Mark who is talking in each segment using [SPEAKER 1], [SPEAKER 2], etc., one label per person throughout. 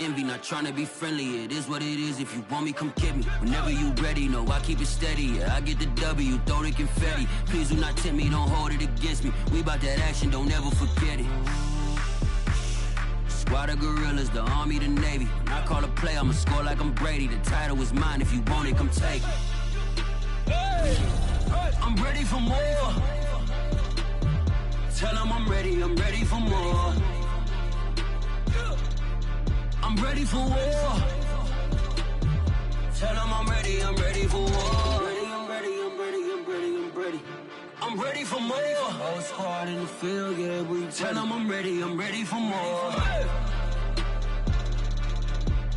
[SPEAKER 1] envy, not trying to be friendly. It is what it is. If you want me, come get me. Whenever you ready, no, I keep it steady. Yeah, I get the W, throw the confetti. Please do not tempt me, don't hold it against me. We bout that action, don't ever forget it. Squad of gorillas, the army, the navy. When I call a play, I'ma score like I'm Brady. The title is mine, if you want it, come take it. I'm ready for more. Tell them I'm ready for more. I'm ready for war. Tell them I'm ready for war. I'm ready for more. Whole squad in the field, yeah, we tell them I'm ready for more.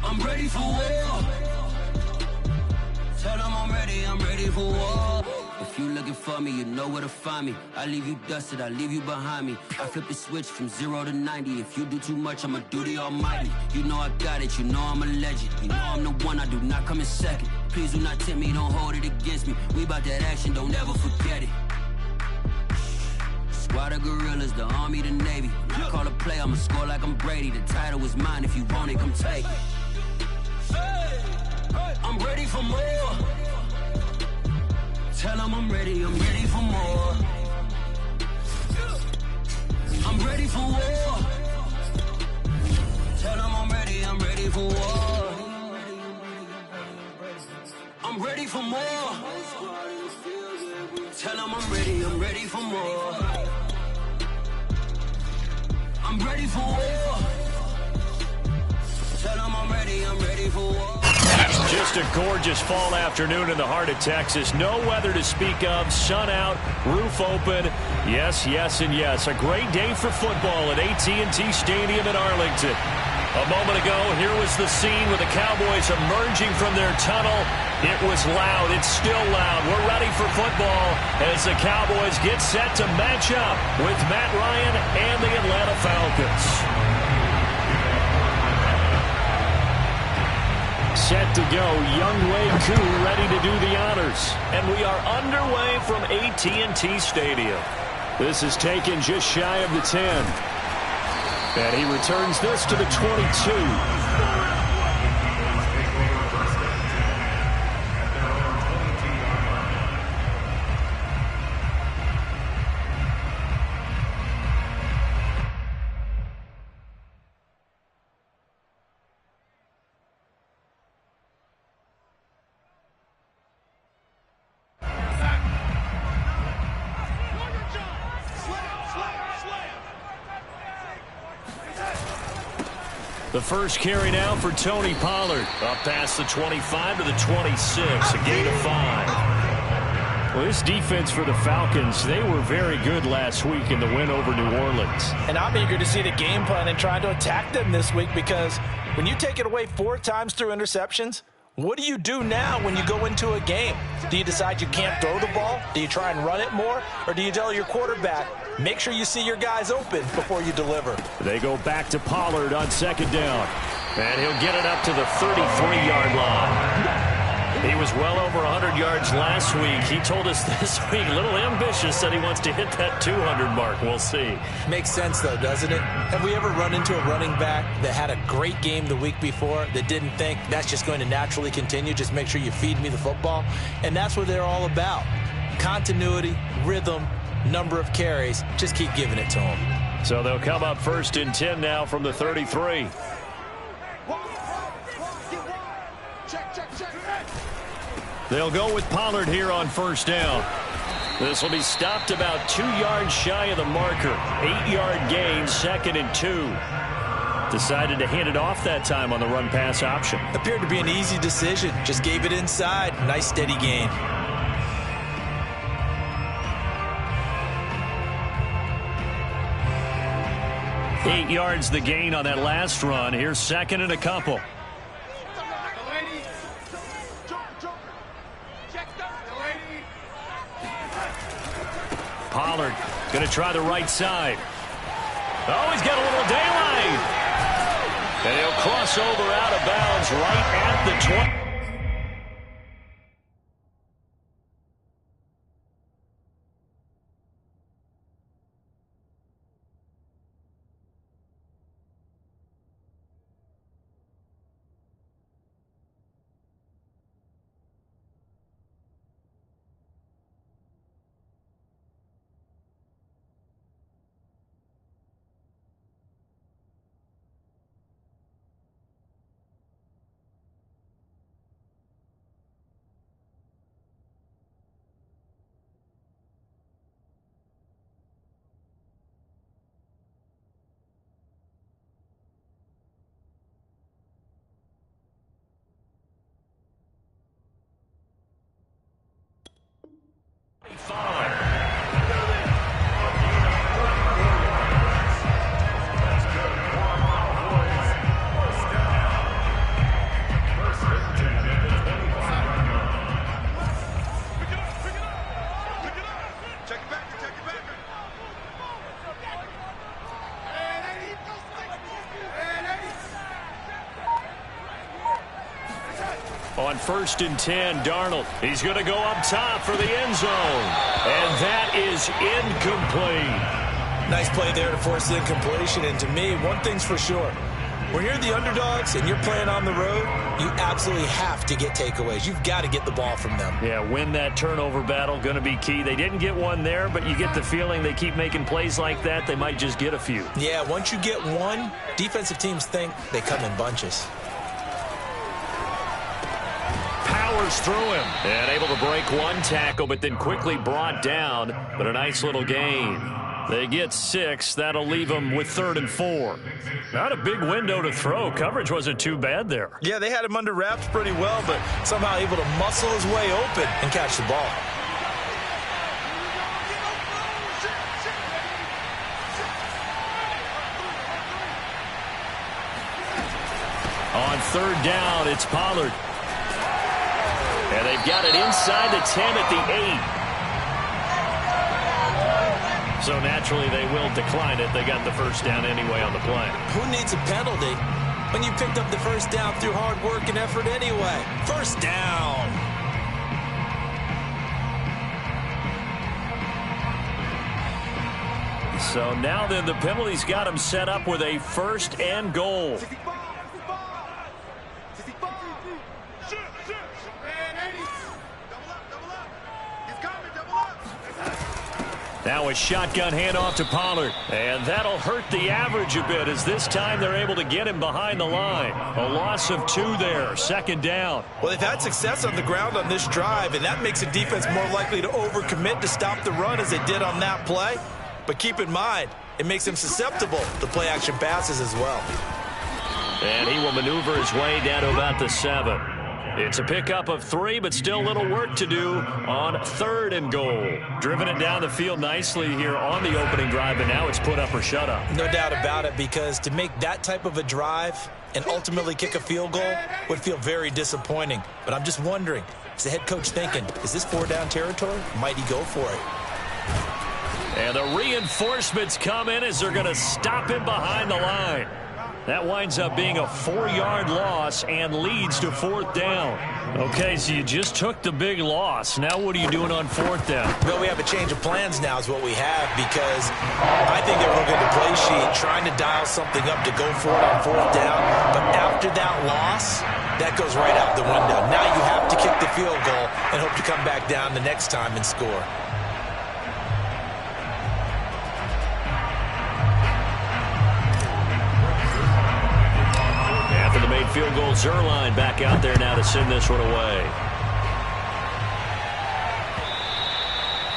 [SPEAKER 1] I'm ready for war. Tell them I'm ready for war. If you looking for me, you know where to find me. I leave you dusted, I leave you behind me. I flip the switch from 0 to 90. If you do too much, I'ma do the almighty. You know I got it, you know I'm a legend. You know I'm the one, I do not come in second. Please do not tempt me, don't hold it against me. We bout that action, don't ever forget it. Squad of gorillas, the army, the navy. When I call a play, I'ma score like I'm Brady. The title is mine, if you want it, come take it. I'm ready for more. Tell them I'm ready for more. I'm ready for war. Tell them I'm ready for war. I'm ready for more. Tell them I'm ready for more. I'm ready for war. Tell them I'm ready for war.
[SPEAKER 2] Just a gorgeous fall afternoon in the heart of Texas. No weather to speak of. Sun out, roof open. Yes, yes, and yes. A great day for football at AT&T Stadium in Arlington. A moment ago, here was the scene with the Cowboys emerging from their tunnel. It was loud. It's still loud. We're ready for football as the Cowboys get set to match up with Matt Ryan and the Atlanta Falcons. Set to go, Younghoe Koo ready to do the honors. And we are underway from AT&T Stadium. This is taken just shy of the 10. And he returns this to the 22. The first carry now for Tony Pollard. Up past the 25 to the 26, a gain of 5. Well, this defense for the Falcons, they were very good last week in the win over New Orleans.
[SPEAKER 3] And I'm eager to see the game plan and try to attack them this week, because when you take it away 4 times through interceptions, what do you do now when you go into a game? Do you decide you can't throw the ball? Do you try and run it more? Or do you tell your quarterback, make sure you see your guys open before you deliver?
[SPEAKER 2] They go back to Pollard on second down. And he'll get it up to the 33-yard line. He was well over 100 yards last week. He told us this week, a little ambitious, that he wants to hit that 200 mark. We'll see.
[SPEAKER 3] Makes sense, though, doesn't it? Have we ever run into a running back that had a great game the week before that didn't think that's just going to naturally continue? Just make sure you feed me the football. And that's what they're all about. Continuity, rhythm, number of carries. Just keep giving it to them.
[SPEAKER 2] So they'll come up first and 10 now from the 33. They'll go with Pollard here on first down. This will be stopped about 2 yards shy of the marker. 8-yard gain, 2nd and 2. Decided to hand it off that time on the run-pass option.
[SPEAKER 3] Appeared to be an easy decision. Just gave it inside. Nice steady gain.
[SPEAKER 2] Eight yards the gain on that last run. Here's 2nd and a couple. Pollard going to try the right side. Oh, he's got a little daylight. And he'll cross over out of bounds right at the 20. On 1st and 10, Darnold. He's going to go up top for the end zone. And that is incomplete.
[SPEAKER 3] Nice play there to force the incompletion. And to me, one thing's for sure. When you're the underdogs and you're playing on the road, you absolutely have to get takeaways. You've got to get the ball from them.
[SPEAKER 2] Yeah, win that turnover battle, going to be key. They didn't get one there, but you get the feeling they keep making plays like that, they might just get a few.
[SPEAKER 3] Yeah, once you get one, defensive teams think they come in bunches.
[SPEAKER 2] Powers through him and able to break one tackle, but then quickly brought down. But a nice little gain. They get 6. That'll leave them with 3rd and 4. Not a big window to throw. Coverage wasn't too bad there.
[SPEAKER 3] Yeah, they had him under wraps pretty well, but somehow able to muscle his way open and catch the ball.
[SPEAKER 2] On 3rd down, it's Pollard. And they've got it inside the 10 at the 8. So naturally they will decline it. They got the first down anyway on the play.
[SPEAKER 3] Who needs a penalty when you picked up the first down through hard work and effort anyway? First down.
[SPEAKER 2] So now then the penalty's got him set up with a 1st and goal. Now a shotgun handoff to Pollard. And that'll hurt the average a bit as this time they're able to get him behind the line. A loss of 2 there. 2nd down.
[SPEAKER 3] Well, they've had success on the ground on this drive, and that makes a defense more likely to overcommit to stop the run as they did on that play. But keep in mind, it makes them susceptible to play-action passes as well.
[SPEAKER 2] And he will maneuver his way down to about the 7. It's a pickup of 3, but still a little work to do on 3rd and goal. Driven it down the field nicely here on the opening drive, and now it's put up or shut up.
[SPEAKER 3] No doubt about it, because to make that type of a drive and ultimately kick a field goal would feel very disappointing. But I'm just wondering, is the head coach thinking, is this 4-down territory? Might he go for it?
[SPEAKER 2] And the reinforcements come in as they're going to stop him behind the line. That winds up being a 4-yard loss and leads to 4th down. Okay, so you just took the big loss. Now what are you doing on 4th down?
[SPEAKER 3] Well, we have a change of plans now is what we have, because I think they were looking at the play sheet, trying to dial something up to go for it on 4th down. But after that loss, that goes right out the window. Now you have to kick the field goal and hope to come back down the next time and score.
[SPEAKER 2] After the made field goal, Zerline back out there now to send this one away.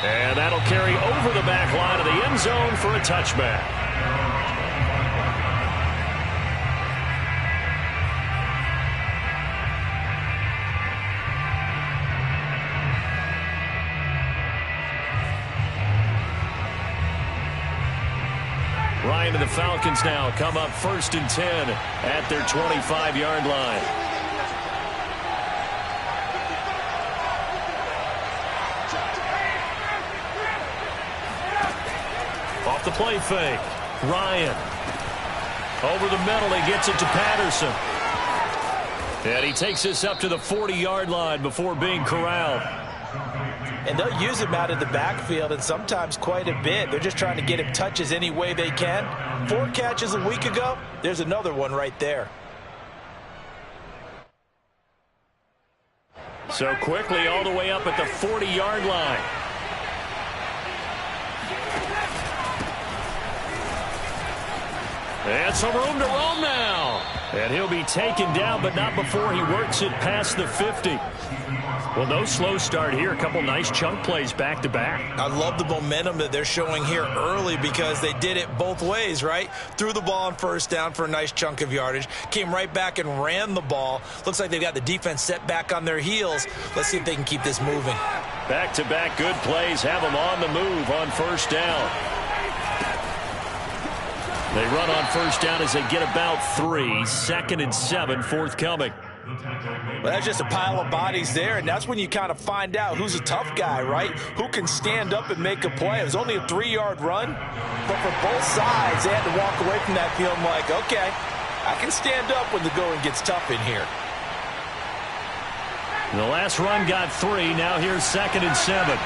[SPEAKER 2] And that'll carry over the back line of the end zone for a touchback. Ryan and the Falcons now come up 1st and 10 at their 25-yard line. Off the play fake. Ryan. Over the middle, he gets it to Patterson. And he takes this up to the 40-yard line before being corralled.
[SPEAKER 3] And they'll use him out of the backfield, and sometimes quite a bit. They're just trying to get him touches any way they can. 4 catches a week ago. There's another one right there.
[SPEAKER 2] So quickly all the way up at the 40-yard line. And some room to roam now. And he'll be taken down, but not before he works it past the 50. Well, no slow start here. A couple nice chunk plays back-to-back.
[SPEAKER 3] I love the momentum that they're showing here early, because they did it both ways, right? Threw the ball on 1st down for a nice chunk of yardage. Came right back and ran the ball. Looks like they've got the defense set back on their heels. Let's see if they can keep this moving.
[SPEAKER 2] Back-to-back good plays have them on the move on 1st down. They run on 1st down as they get about 3. 2nd and 7 forthcoming.
[SPEAKER 3] Well, that's just a pile of bodies there, and that's when you kind of find out who's a tough guy, right? Who can stand up and make a play. It was only a 3-yard run, but for both sides, they had to walk away from that feeling like, okay, I can stand up when the going gets tough in here.
[SPEAKER 2] The last run got 3. Now here's 2nd and 7.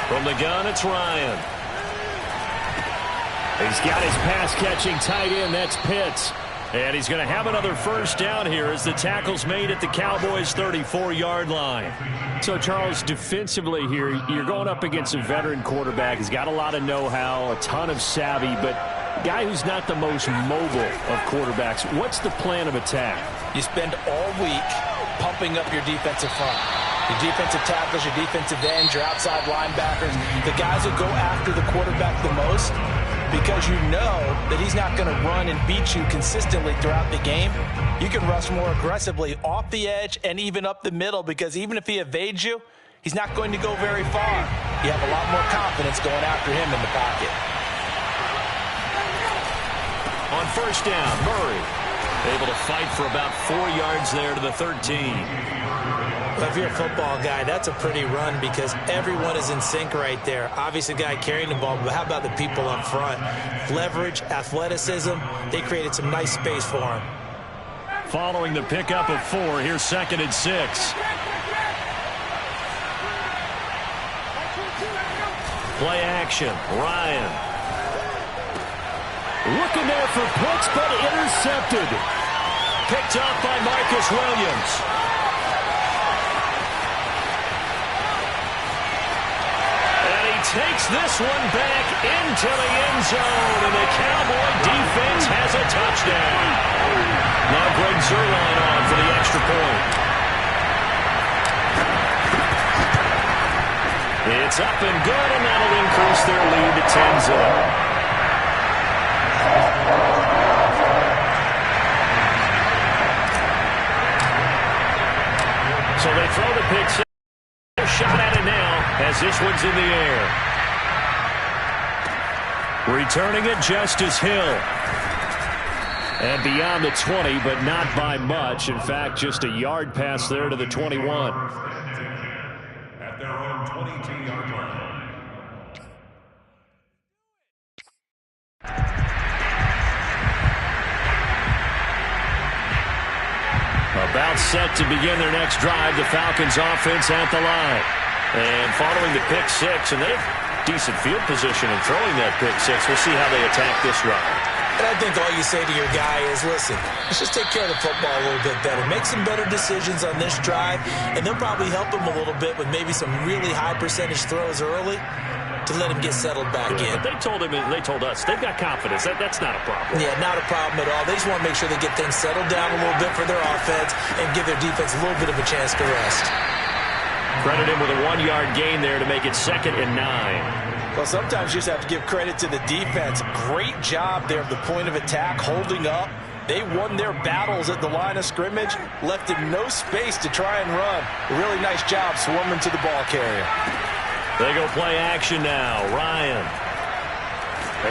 [SPEAKER 2] From the gun, it's Ryan. He's got his pass-catching tight end. That's Pitts. And he's going to have another first down here as the tackle's made at the Cowboys' 34-yard line. So, Charles, defensively here, you're going up against a veteran quarterback. He's got a lot of know-how, a ton of savvy, but a guy who's not the most mobile of quarterbacks. What's the plan of attack?
[SPEAKER 3] You spend all week pumping up your defensive front. Your defensive tackles, your defensive ends, your outside linebackers, the guys who go after the quarterback the most, because you know that he's not going to run and beat you consistently throughout the game. You can rush more aggressively off the edge and even up the middle, because even if he evades you, he's not going to go very far. You have a lot more confidence going after him in the pocket.
[SPEAKER 2] On first down, Murray able to fight for about 4 yards there to the 13.
[SPEAKER 4] Well, if you're a football guy, that's a pretty run because everyone is in sync right there. Obviously, the guy carrying the ball, but how about the people up front? Leverage, athleticism, they created some nice space for him.
[SPEAKER 2] Following the pickup of 4, here's 2nd and 6. Play action, Ryan. Looking there for Pitts, but intercepted. Picked up by Marcus Williams. Takes this one back into the end zone, and the Cowboy defense has a touchdown. Now Greg Zuerlein on for the extra point. It's up and good, and that'll increase their lead to 10-0. So they throw the pick six. Shot at it now as this one's in the air. Returning it, Justice Hill. And beyond the 20, but not by much. In fact, just a yard pass there to the 21.
[SPEAKER 5] At their own 22-yard line.
[SPEAKER 2] About set to begin their next drive, the Falcons offense at the line. And following the pick six, and they have decent field position in throwing that pick six. We'll see how they attack this run.
[SPEAKER 4] And I think all you say to your guy is, listen, let's just take care of the football a little bit better. Make some better decisions on this drive, and they'll probably help him a little bit with maybe some really high percentage throws early to let him get settled back in.
[SPEAKER 2] But they told us they've got confidence. That's not a problem.
[SPEAKER 4] Yeah, not a problem at all. They just want to make sure they get things settled down a little bit for their offense and give their defense a little bit of a chance to rest.
[SPEAKER 2] Credit him with a 1-yard gain there to make it 2nd and 9.
[SPEAKER 3] Well, sometimes you just have to give credit to the defense. Great job there at the point of attack, holding up. They won their battles at the line of scrimmage, left him no space to try and run. A really nice job swarming to the ball carrier.
[SPEAKER 2] They go play action now. Ryan.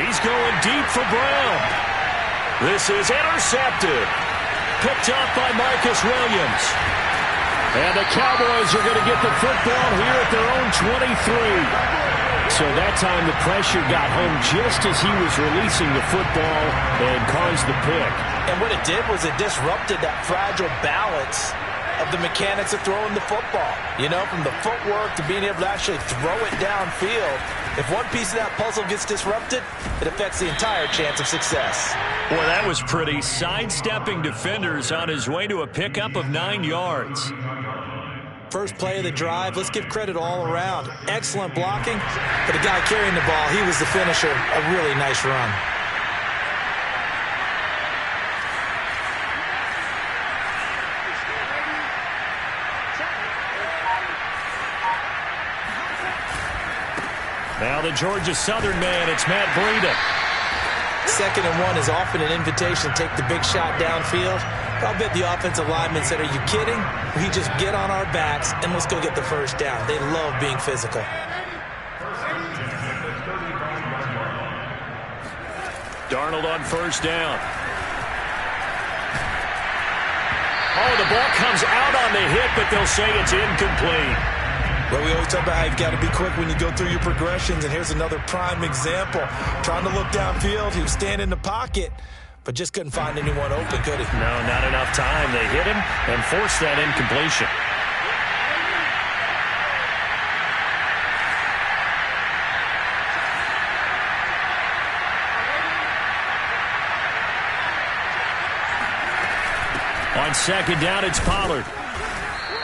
[SPEAKER 2] He's going deep for Brown. This is intercepted. Picked up by Marcus Williams. And the Cowboys are going to get the football here at their own 23. So that time the pressure got home just as he was releasing the football and caused the pick.
[SPEAKER 3] And what it did was it disrupted that fragile balance of the mechanics of throwing the football. You know, from the footwork to being able to actually throw it downfield. If one piece of that puzzle gets disrupted, it affects the entire chance of success.
[SPEAKER 2] Boy, that was pretty. Sidestepping defenders on his way to a pickup of 9 yards.
[SPEAKER 4] First play of the drive, let's give credit all around. Excellent blocking, but the guy carrying the ball, he was the finisher. A really nice run.
[SPEAKER 2] Now the Georgia Southern man, it's Matt Breida.
[SPEAKER 4] 2nd and 1 is often an invitation to take the big shot downfield. But I'll bet the offensive lineman said, are you kidding? We just get on our backs and let's go get the first down. They love being physical.
[SPEAKER 2] Darnold on first down. Oh, the ball comes out on the hit, but they'll say it's incomplete.
[SPEAKER 3] Well, we always talk about how you've got to be quick when you go through your progressions, and here's another prime example. Trying to look downfield, he was standing in the pocket,
[SPEAKER 4] but just couldn't find anyone open, could he?
[SPEAKER 2] No, not enough time. They hit him and forced that incompletion. On second down, it's Pollard.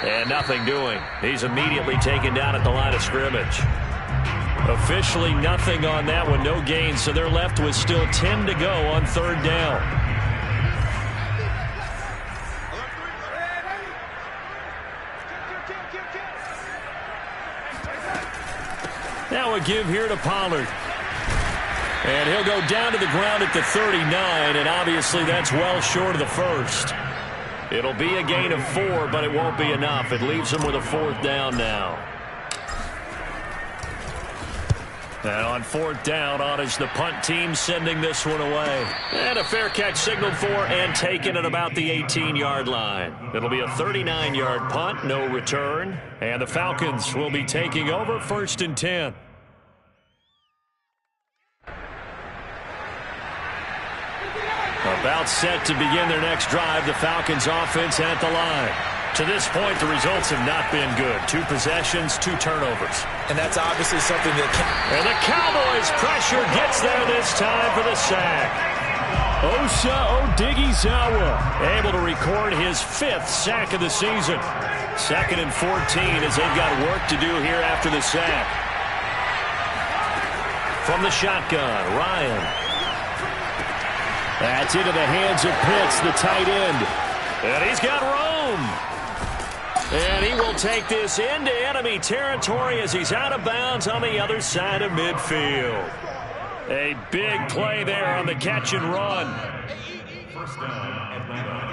[SPEAKER 2] And nothing doing. He's immediately taken down at the line of scrimmage. Officially nothing on that one, no gain, so they're left with still 10 to go on third down. Now a give here to Pollard. And he'll go down to the ground at the 39, and obviously that's well short of the first. It'll be a gain of 4, but it won't be enough. It leaves him with a fourth down now. And on fourth down, on is the punt team sending this one away. And a fair catch signaled for and taken at about the 18-yard line. It'll be a 39-yard punt, no return. And the Falcons will be taking over 1st and 10. About set to begin their next drive, the Falcons offense at the line. To this point, the results have not been good. 2 possessions, 2 turnovers.
[SPEAKER 4] And that's obviously something that
[SPEAKER 2] And the Cowboys pressure gets there this time for the sack. Osa Odighizuwa able to record his 5th sack of the season. 2nd and 14 as they've got work to do here after the sack. From the shotgun, Ryan. That's into the hands of Pitts, the tight end. And he's got room. And he will take this into enemy territory as he's out of bounds on the other side of midfield. A big play there on the catch and run.
[SPEAKER 5] First down, Atlanta.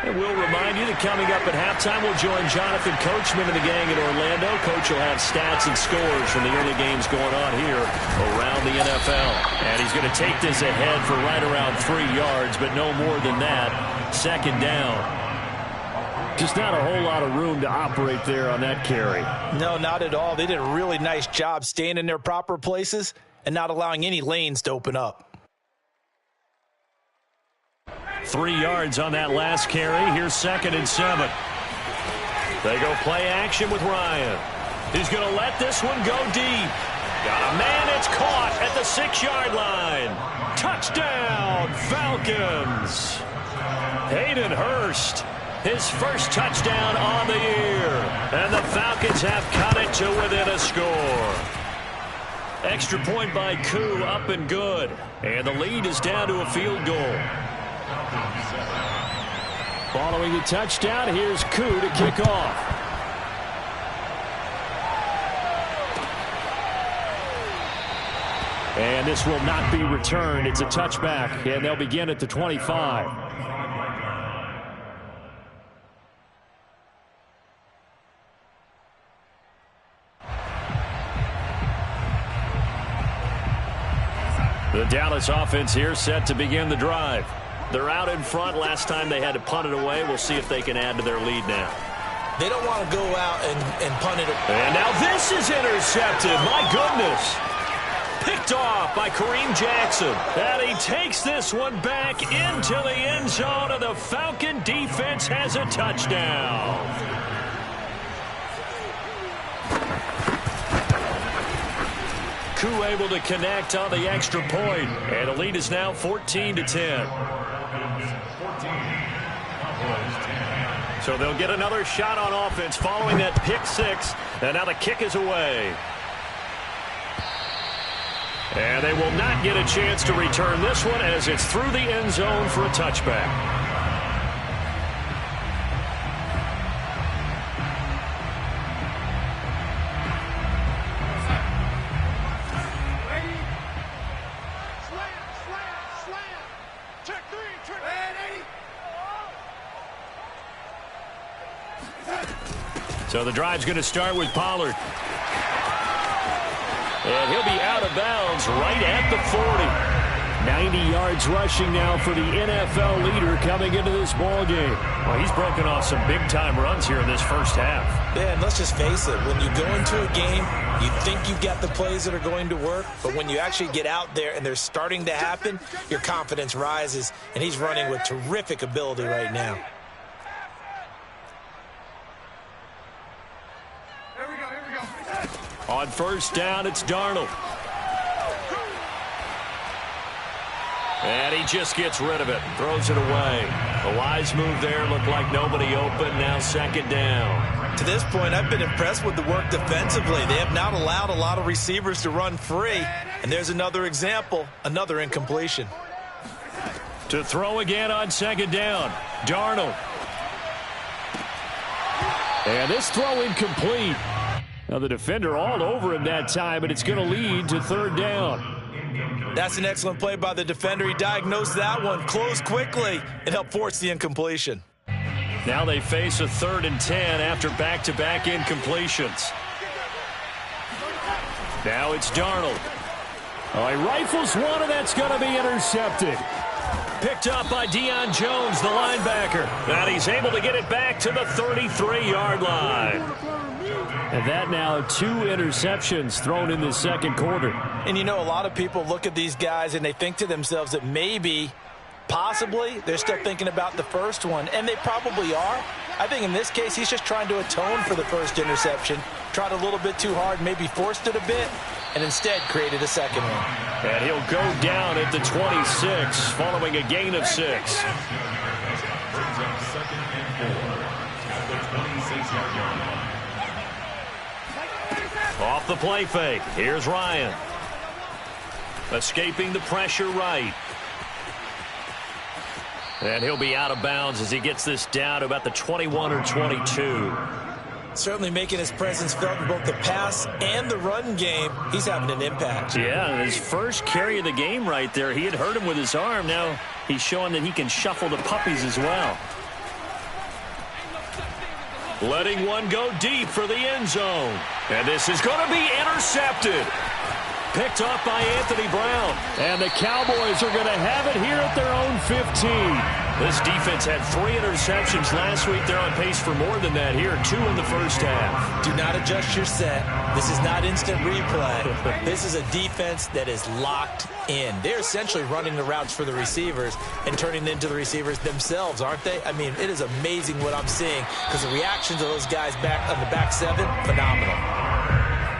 [SPEAKER 2] And we'll remind you that coming up at halftime, we'll join Jonathan Coachman and the gang in Orlando. Coach will have stats and scores from the early games going on here around the NFL. And he's going to take this ahead for right around 3 yards, but no more than that. 2nd down. Just not a whole lot of room to operate there on that carry.
[SPEAKER 3] No, not at all. They did a really nice job staying in their proper places and not allowing any lanes to open up.
[SPEAKER 2] 3 yards on that last carry. Here's 2nd and 7. They go play action with Ryan. He's going to let this one go deep. Got a man, it's caught at the 6-yard line. Touchdown, Falcons. Hayden Hurst, his first touchdown on the year. And the Falcons have cut it to within a score. Extra point by Koo, up and good. And the lead is down to a field goal. Following the touchdown, here's Koo to kick off. And this will not be returned. It's a touchback, and they'll begin at the 25. The Dallas offense here set to begin the drive. They're out in front. Last time they had to punt it away. We'll see if they can add to their lead now.
[SPEAKER 4] they don't want to go out and punt it.
[SPEAKER 2] And now this is intercepted. My goodness. Picked off by Kareem Jackson. And he takes this one back into the end zone, and the Falcon defense has a touchdown. Koo able to connect on the extra point, and the lead is now 14-10. So they'll get another shot on offense following that pick six, and now the kick is away. And they will not get a chance to return this one as it's through the end zone for a touchback. So the drive's going to start with Pollard. And he'll be out of bounds right at the 40. 90 yards rushing now for the NFL leader coming into this ball game. Well, he's broken off some big-time runs here in this first half.
[SPEAKER 4] Yeah, and let's just face it. When you go into a game, you think you've got the plays that are going to work, but when you actually get out there and they're starting to happen, your confidence rises, and he's running with terrific ability right now.
[SPEAKER 2] On first down, it's Darnold. And he just gets rid of it, throws it away. A wise move there, looked like nobody open, now second down.
[SPEAKER 4] To this point, I've been impressed with the work defensively. They have not allowed a lot of receivers to run free. And there's another example, another incompletion.
[SPEAKER 2] To throw again on second down, Darnold. And this throw incomplete. Now the defender all over him that time, and it's going to lead to third down.
[SPEAKER 4] That's an excellent play by the defender. He diagnosed that one, closed quickly, and helped force the incompletion.
[SPEAKER 2] Now they face a 3rd and 10 after back-to-back incompletions. Now it's Darnold. Oh, he rifles one, and that's going to be intercepted. Picked up by Deion Jones, the linebacker. And he's able to get it back to the 33-yard line. And that now 2 interceptions thrown in the second quarter.
[SPEAKER 4] And you know, a lot of people look at these guys and they think to themselves that maybe, possibly, they're still thinking about the first one. And they probably are. I think in this case, he's just trying to atone for the first interception. Tried a little bit too hard, maybe forced it a bit, and instead created a second one.
[SPEAKER 2] And he'll go down at the 26 following a gain of 6. Off the play fake. Here's Ryan. Escaping the pressure right. And he'll be out of bounds as he gets this down to about the 21 or 22.
[SPEAKER 4] Certainly making his presence felt in both the pass and the run game. He's having an impact.
[SPEAKER 2] Yeah, his first carry of the game right there. He had hurt him with his arm. Now he's showing that he can shuffle the puppies as well. Letting one go deep for the end zone. And this is going to be intercepted. Picked off by Anthony Brown. And the Cowboys are going to have it here at their own 15. This defense had 3 interceptions last week. They're on pace for more than that here. 2 in the first half.
[SPEAKER 4] Do not adjust your set. This is not instant replay. This is a defense that is locked in. They're essentially running the routes for the receivers and turning into the receivers themselves, aren't they? I mean, it is amazing what I'm seeing because the reactions of those guys back on the back 7, phenomenal.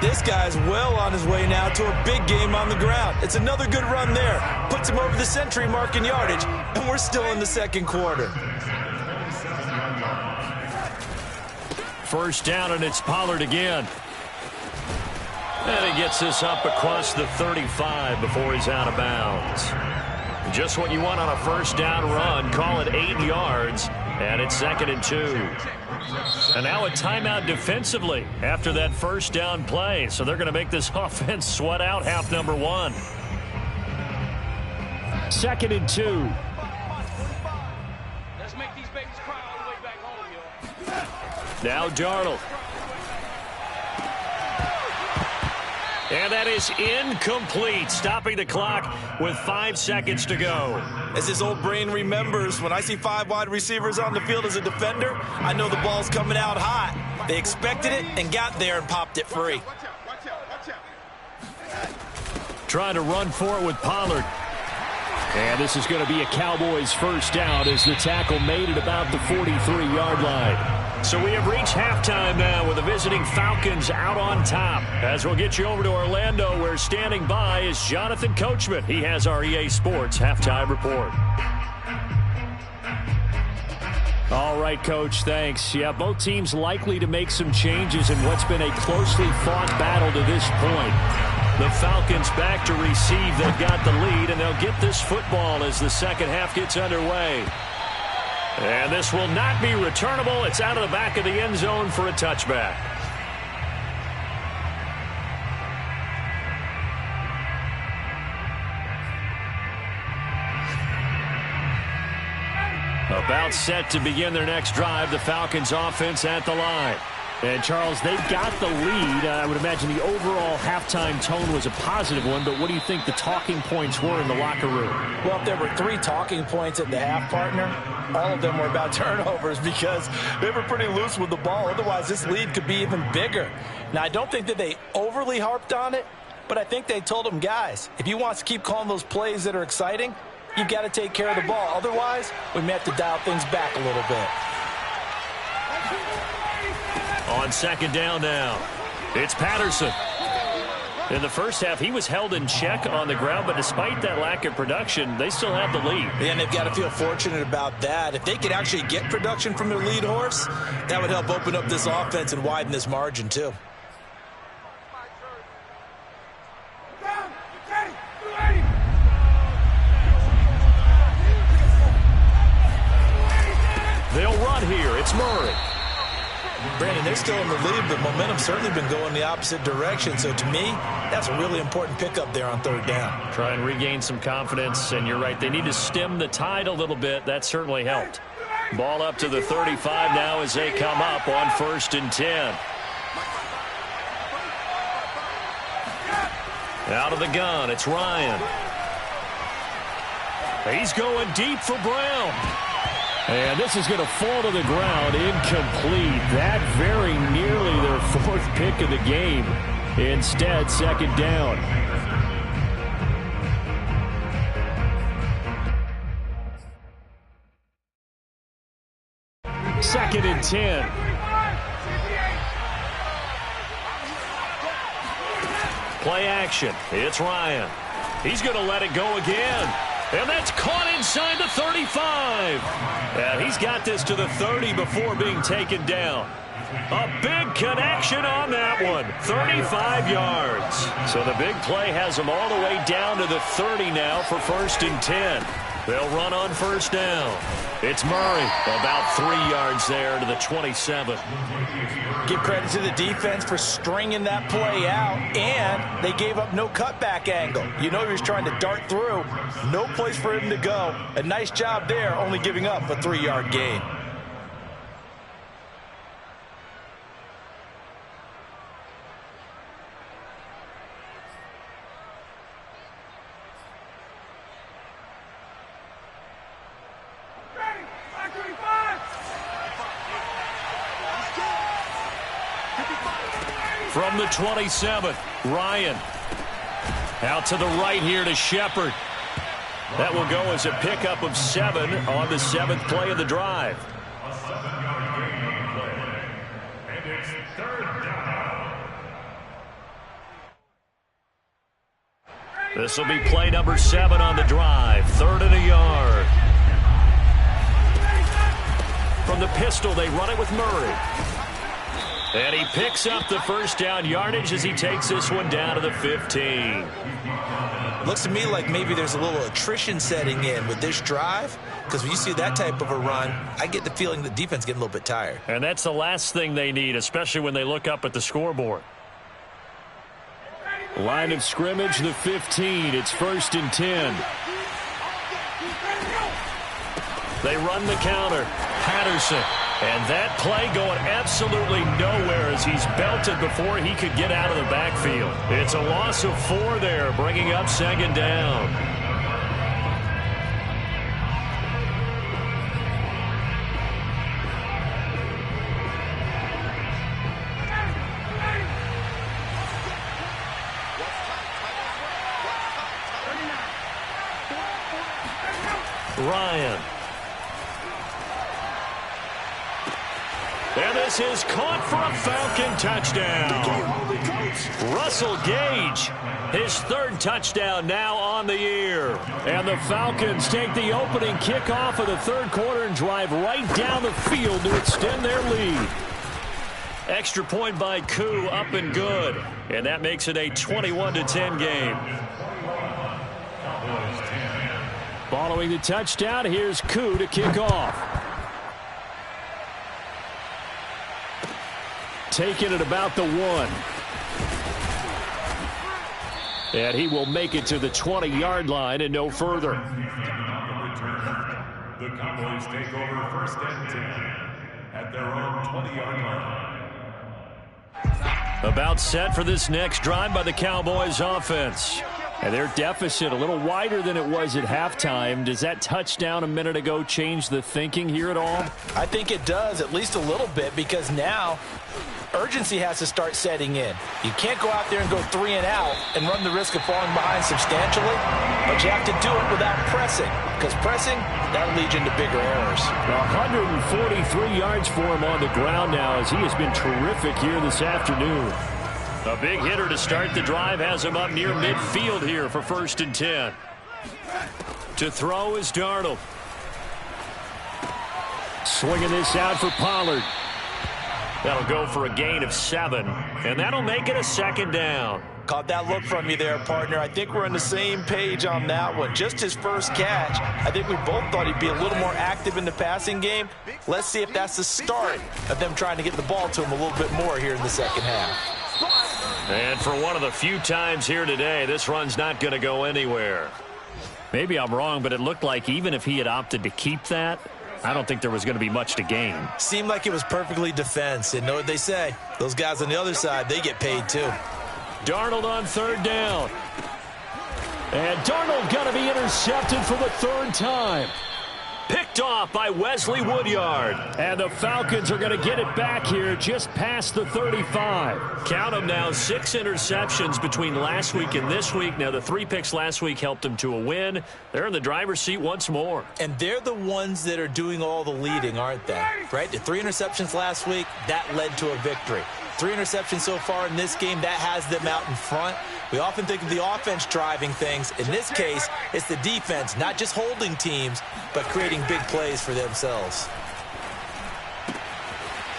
[SPEAKER 4] This guy's well on his way now to a big game on the ground. It's another good run there. Puts him over the century mark in yardage, and we're still in the second quarter.
[SPEAKER 2] First down, and it's Pollard again. And he gets this up across the 35 before he's out of bounds. Just what you want on a first down run. Call it 8 yards, and it's 2nd and 2. And now a timeout defensively after that first down play. So they're going to make this offense sweat out half number 1. 2nd and 2.
[SPEAKER 6] Let's make these babies cry all the way back home, y'all.
[SPEAKER 2] Now Darnold. And that is incomplete, stopping the clock with 5 seconds to go.
[SPEAKER 4] As his old brain remembers, when I see 5 wide receivers on the field as a defender, I know the ball's coming out hot. They expected it and got there and popped it free.
[SPEAKER 2] Trying to run for it with Pollard. And this is going to be a Cowboys first down as the tackle made it about the 43-yard line. So we have reached halftime now with the visiting Falcons out on top. As we'll get you over to Orlando, where standing by is Jonathan Coachman. He has our EA Sports halftime report. All right, Coach, thanks. Yeah, both teams likely to make some changes in what's been a closely fought battle to this point. The Falcons back to receive. They've got the lead, and they'll get this football as the second half gets underway. And this will not be returnable. It's out of the back of the end zone for a touchback. About set to begin their next drive. The Falcons offense at the line. And, Charles, they've got the lead. I would imagine the overall halftime tone was a positive one, but what do you think the talking points were in the locker room?
[SPEAKER 3] Well, if there were 3 talking points at the half, partner, all of them were about turnovers because they were pretty loose with the ball. Otherwise, this lead could be even bigger. Now, I don't think that they overly harped on it, but I think they told them, guys, if you want to keep calling those plays that are exciting, you've got to take care of the ball. Otherwise, we may have to dial things back a little bit.
[SPEAKER 2] On second down now, it's Patterson. In the first half, he was held in check on the ground, but despite that lack of production, they still have the lead.
[SPEAKER 3] And they've got to feel fortunate about that. If they could actually get production from their lead horse, that would help open up this offense and widen this margin too.
[SPEAKER 2] They'll run here. It's Murray.
[SPEAKER 4] Brandon, they're still in the lead, but momentum's certainly been going the opposite direction. So to me, that's a really important pickup there on third down.
[SPEAKER 2] Try and regain some confidence, and you're right. They need to stem the tide a little bit. That certainly helped. Ball up to the 35 now as they come up on 1st and 10. Out of the gun, it's Ryan. He's going deep for Brown. And this is going to fall to the ground, incomplete. That very nearly their 4th pick of the game. Instead, second down. Second and 10. Play action. It's Ryan. He's going to let it go again. And that's caught inside the 35. And he's got this to the 30 before being taken down. A big connection on that one. 35 yards. So the big play has them all the way down to the 30 now for 1st and 10. They'll run on 1st down. It's Murray. About 3 yards there to the 27.
[SPEAKER 3] Give credit to the defense for stringing that play out, and they gave up no cutback angle. You know he was trying to dart through. No place for him to go. A nice job there, only giving up a 3-yard gain.
[SPEAKER 2] From the 27, Ryan. Out to the right here to Shepard. That will go as a pickup of 7 on the 7th play of the drive.
[SPEAKER 5] A 7-yard gain play. And it's 3rd down.
[SPEAKER 2] This will be play number 7 on the drive. 3rd and a yard. From the pistol, they run it with Murray. And he picks up the 1st down yardage as he takes this one down to the 15.
[SPEAKER 4] Looks to me like maybe there's a little attrition setting in with this drive, because when you see that type of a run, I get the feeling the defense getting a little bit tired.
[SPEAKER 2] And that's the last thing they need, especially when they look up at the scoreboard. Line of scrimmage, the 15. It's 1st and 10. They run the counter. Patterson. And that play going absolutely nowhere as he's belted before he could get out of the backfield. It's a loss of 4 there, bringing up 2nd down. Ryan. And this is caught for a Falcon touchdown. Russell Gage, his 3rd touchdown now on the year. And the Falcons take the opening kickoff of the 3rd quarter and drive right down the field to extend their lead. Extra point by Koo, up and good. And that makes it a 21-10 game. Following the touchdown, here's Koo to kick off. Taken at about the 1. And he will make it to the 20-yard line and no further.
[SPEAKER 5] The Cowboys take over 1st and 10 at their own 20-yard line.
[SPEAKER 2] About set for this next drive by the Cowboys offense. And their deficit a little wider than it was at halftime. Does that touchdown a minute ago change the thinking here at all?
[SPEAKER 3] I think it does, at least a little bit, because now urgency has to start setting in. You can't go out there and go 3 and out and run the risk of falling behind substantially, but you have to do it without pressing, because pressing, that'll lead you into bigger errors.
[SPEAKER 2] 143 yards for him on the ground now as he has been terrific here this afternoon. A big hitter to start the drive has him up near midfield here for 1st and 10. To throw is Darnold. Swinging this out for Pollard. That'll go for a gain of 7, and that'll make it a 2nd down.
[SPEAKER 3] Caught that look from you there, partner. I think we're on the same page on that one. Just his first catch. I think we both thought he'd be a little more active in the passing game. Let's see if that's the start of them trying to get the ball to him a little bit more here in the second half.
[SPEAKER 2] And for one of the few times here today, this run's not going to go anywhere. Maybe I'm wrong, but it looked like even if he had opted to keep that, I don't think there was going to be much to gain.
[SPEAKER 3] Seemed like it was perfectly defense. And know what they say? Those guys on the other side, they get paid too.
[SPEAKER 2] Darnold on 3rd down. And Darnold going to be intercepted for the 3rd time. Picked off by Wesley Woodyard. And the Falcons are going to get it back here just past the 35. Count them now, 6 interceptions between last week and this week. Now, the 3 picks last week helped them to a win. They're in the driver's seat once more.
[SPEAKER 3] And they're the ones that are doing all the leading, aren't they? Right? The 3 interceptions last week, that led to a victory. 3 interceptions so far in this game, that has them out in front. We often think of the offense driving things. In this case, it's the defense, not just holding teams, but creating big plays for themselves.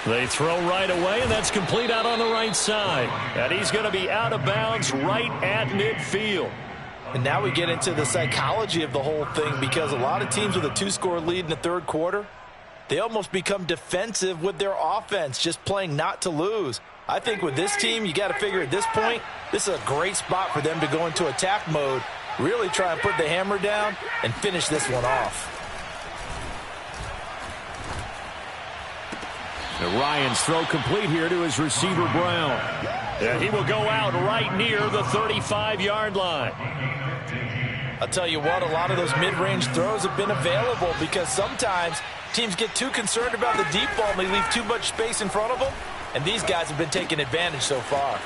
[SPEAKER 2] They throw right away, and that's complete out on the right side. And he's going to be out of bounds right at midfield.
[SPEAKER 3] And now we get into the psychology of the whole thing, because a lot of teams with a 2-score lead in the 3rd quarter, they almost become defensive with their offense, just playing not to lose. I think with this team, you got to figure at this point, this is a great spot for them to go into attack mode, really try and put the hammer down and finish this one off.
[SPEAKER 2] And Ryan's throw complete here to his receiver, Brown. And he will go out right near the 35-yard line.
[SPEAKER 3] I'll tell you what, a lot of those mid-range throws have been available, because sometimes teams get too concerned about the deep ball and they leave too much space in front of them. And these guys have been taking advantage so far.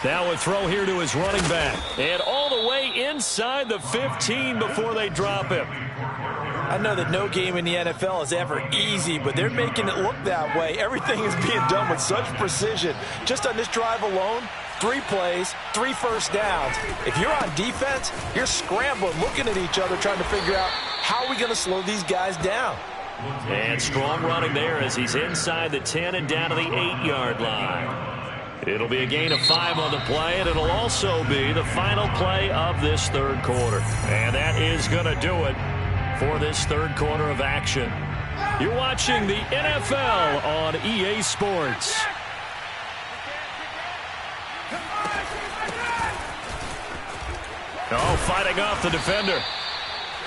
[SPEAKER 2] Now a throw here to his running back. And all the way inside the 15 before they drop him.
[SPEAKER 3] I know that no game in the NFL is ever easy, but they're making it look that way. Everything is being done with such precision. Just on this drive alone, 3 plays, 3 first downs. If you're on defense, you're scrambling, looking at each other, trying to figure out how are we going to slow these guys down.
[SPEAKER 2] And strong running there as he's inside the 10 and down to the 8-yard line. It'll be a gain of 5 on the play, and it'll also be the final play of this 3rd quarter. And that is going to do it for this 3rd quarter of action. You're watching the NFL on EA Sports. Oh, fighting off the defender.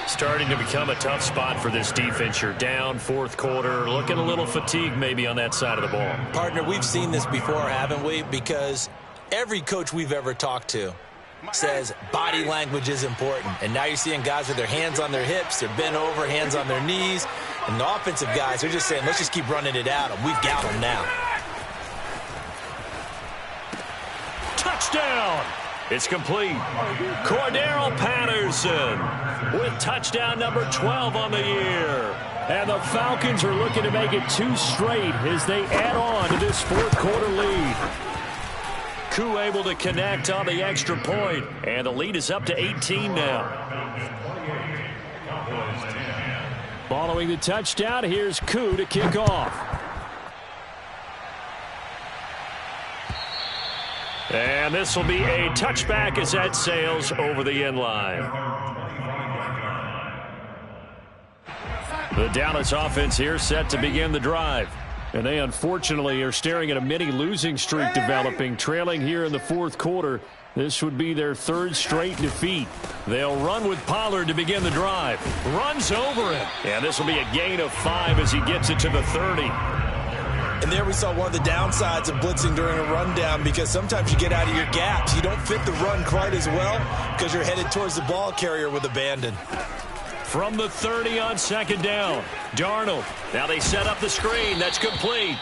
[SPEAKER 2] Starting to become a tough spot for this defense. You're down 4th quarter, looking a little fatigued maybe on that side of the ball.
[SPEAKER 3] Partner, we've seen this before, haven't we? Because every coach we've ever talked to says body language is important. And now you're seeing guys with their hands on their hips, they're bent over, hands on their knees. And the offensive guys are just saying, let's just keep running it at them. We've got them now.
[SPEAKER 2] Touchdown! It's complete. Cordero Patterson with touchdown number 12 on the year. And the Falcons are looking to make it 2 straight as they add on to this 4th quarter lead. Koo able to connect on the extra point, and the lead is up to 18 now. Following the touchdown, here's Koo to kick off. And this will be a touchback as that sails over the end line. The Dallas offense here set to begin the drive. And they unfortunately are staring at a mini losing streak developing, trailing here in the 4th quarter. This would be their 3rd straight defeat. They'll run with Pollard to begin the drive. Runs over him. And this will be a gain of 5 as he gets it to the 30.
[SPEAKER 4] And there we saw one of the downsides of blitzing during a rundown, because sometimes you get out of your gaps. You don't fit the run quite as well because you're headed towards the ball carrier with abandon.
[SPEAKER 2] From the 30 on second down, Darnold. Now they set up the screen. That's complete.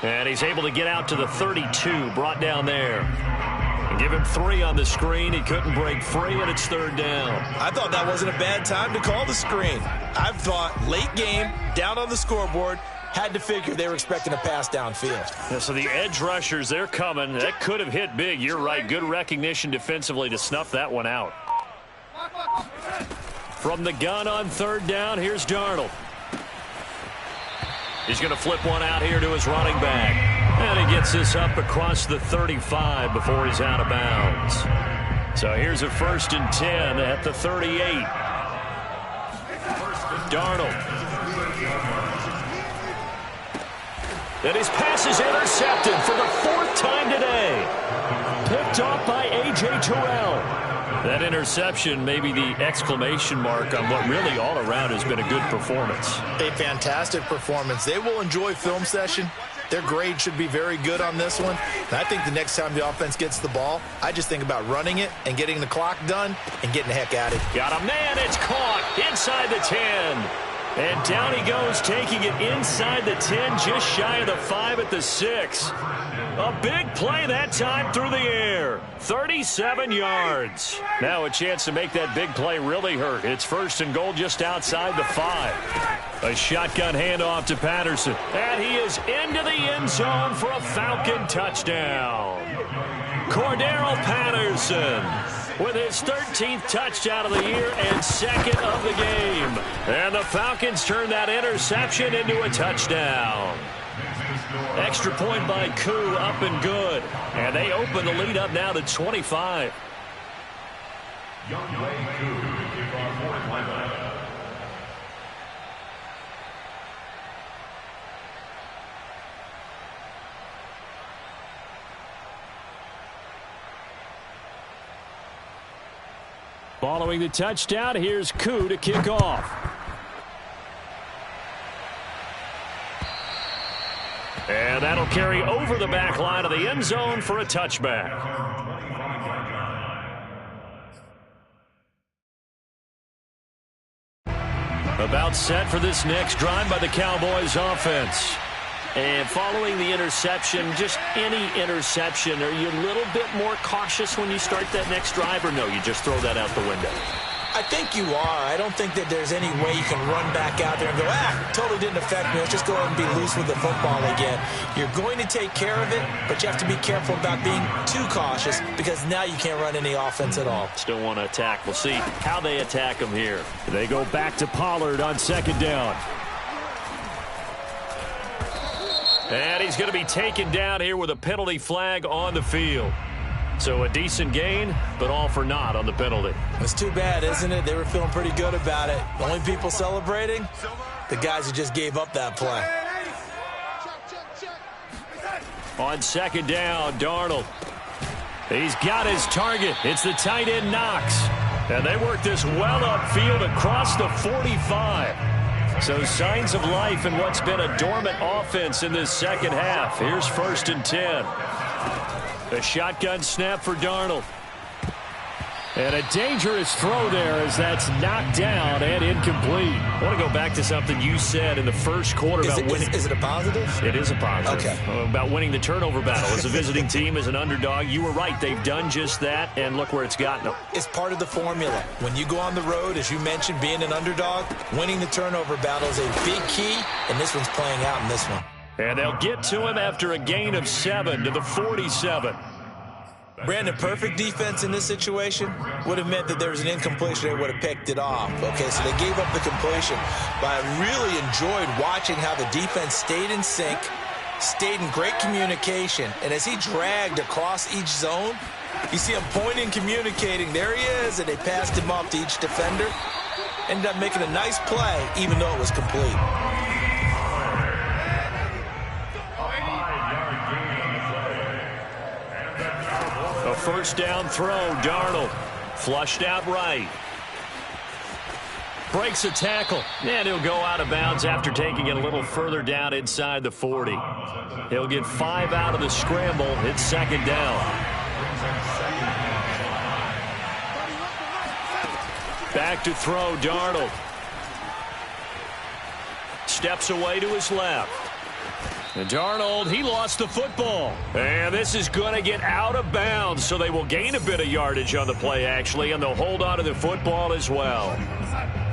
[SPEAKER 2] And he's able to get out to the 32, brought down there. And give him 3 on the screen. He couldn't break free, and it's third down.
[SPEAKER 4] I thought that wasn't a bad time to call the screen. I thought late game, down on the scoreboard, had to figure they were expecting a pass downfield.
[SPEAKER 2] Yeah, so the edge rushers, they're coming. That could have hit big. You're right. Good recognition defensively to snuff that one out. From the gun on third down, here's Darnold. He's going to flip one out here to his running back. And he gets this up across the 35 before he's out of bounds. So here's a 1st and 10 at the 38. Darnold. And his pass is intercepted for the 4th time today. Picked off by A.J. Terrell. That interception may be the exclamation mark on what really all around has been a good performance.
[SPEAKER 3] A fantastic performance. They will enjoy film session. Their grade should be very good on this one. And I think the next time the offense gets the ball, I just think about running it and getting the clock done and getting the heck out of it.
[SPEAKER 2] Got a man. It's caught inside the 10. And down he goes, taking it inside the 10, just shy of the 5 at the 6. A big play that time through the air. 37 yards. Now a chance to make that big play really hurt. It's 1st and goal just outside the 5. A shotgun handoff to Patterson. And he is into the end zone for a Falcon touchdown. Cordero Patterson with his 13th touchdown of the year and 2nd of the game. And the Falcons turn that interception into a touchdown. Extra point by Koo, up and good. And they open the lead up now to 25. Following the touchdown, here's Koo to kick off. And that'll carry over the back line of the end zone for a touchback. About set for this next drive by the Cowboys offense. And following the interception, just any interception, are you a little bit more cautious when you start that next drive, or no, you just throw that out the window?
[SPEAKER 4] I think you are. I don't think that there's any way you can run back out there and go, totally didn't affect me. Let's just go ahead and be loose with the football again. You're going to take care of it, but you have to be careful about being too cautious, because now you can't run any offense at all.
[SPEAKER 2] Still want to attack. We'll see how they attack them here. They go back to Pollard on second down. And he's going to be taken down here with a penalty flag on the field. So a decent gain, but all for naught on the penalty.
[SPEAKER 4] It's too bad, isn't it? They were feeling pretty good about it. The only people celebrating, the guys who just gave up that play.
[SPEAKER 2] On second down, Darnold. He's got his target. It's the tight end Knox. And they work this well upfield across the 45. So signs of life in what's been a dormant offense in this second half. Here's 1st and 10. A shotgun snap for Darnold. And a dangerous throw there as that's knocked down and incomplete. I want to go back to something you said in the first quarter about winning.
[SPEAKER 4] Is it a positive?
[SPEAKER 2] It is a positive.
[SPEAKER 4] Okay.
[SPEAKER 2] About winning the turnover battle. As a visiting team, as an underdog, you were right. They've done just that, and look where it's gotten them.
[SPEAKER 4] It's part of the formula. When you go on the road, as you mentioned, being an underdog, winning the turnover battle is a big key, and this one's playing out in this one.
[SPEAKER 2] And they'll get to him after a gain of 7 to the 47.
[SPEAKER 4] Brandon, perfect defense in this situation would have meant that there was an incompletion. They would have picked it off. Okay, so they gave up the completion. But I really enjoyed watching how the defense stayed in sync, stayed in great communication. And as he dragged across each zone, you see him pointing, communicating. There he is, and they passed him off to each defender. Ended up making a nice play, even though it was complete.
[SPEAKER 2] A first down throw, Darnold. Flushed out right. Breaks a tackle, and he'll go out of bounds after taking it a little further down inside the 40. He'll get 5 out of the scramble. It's second down. Back to throw, Darnold. Steps away to his left. And Darnold, he lost the football. And this is going to get out of bounds, so they will gain a bit of yardage on the play, actually, and they'll hold on to the football as well.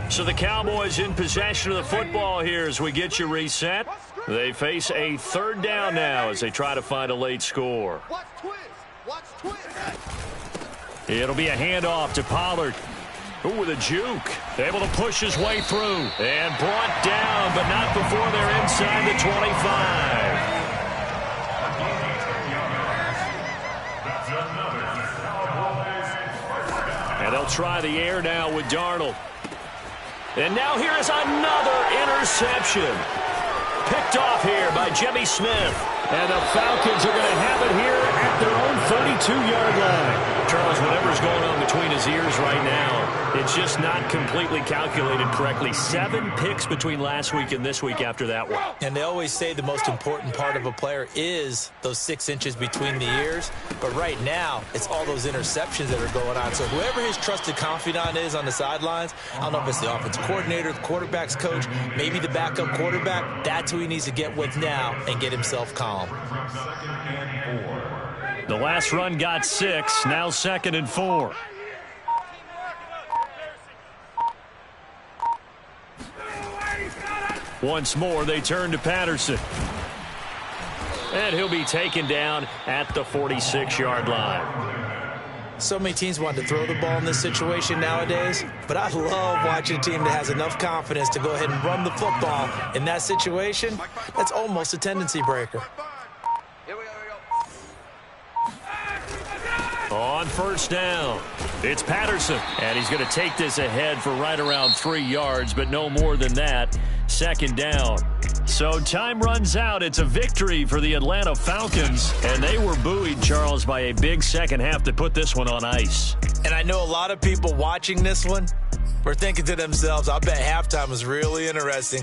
[SPEAKER 2] So the Cowboys in possession of the football here as we get you reset. They face a third down now as they try to find a late score. It'll be a handoff to Pollard. Ooh, with a juke. Able to push his way through. And brought down, but not before they're inside the 25. And they'll try the air now with Darnold. And now here is another interception. Picked off here by Jimmy Smith. And the Falcons are going to have it here at their own 32-yard line. Charles, whatever's going on between his ears right now, it's just not completely calculated correctly. 7 picks between last week and this week after that one.
[SPEAKER 4] And they always say the most important part of a player is those 6 inches between the ears. But right now, it's all those interceptions that are going on. So whoever his trusted confidant is on the sidelines, I don't know if it's the offensive coordinator, the quarterback's coach, maybe the backup quarterback, that's who he needs to get with now and get himself calm.
[SPEAKER 2] The last run got 6, now 2nd and 4. Once more, they turn to Patterson. And he'll be taken down at the 46-yard line.
[SPEAKER 4] So many teams want to throw the ball in this situation nowadays, but I love watching a team that has enough confidence to go ahead and run the football in that situation. That's almost a tendency breaker.
[SPEAKER 2] On first down, it's Patterson, and he's going to take this ahead for right around 3 yards, but no more than that. 2nd down. So time runs out. It's a victory for the Atlanta Falcons, and they were buoyed, Charles, by a big second half to put this one on ice.
[SPEAKER 4] And I know a lot of people watching this one were thinking to themselves, I bet halftime was really interesting.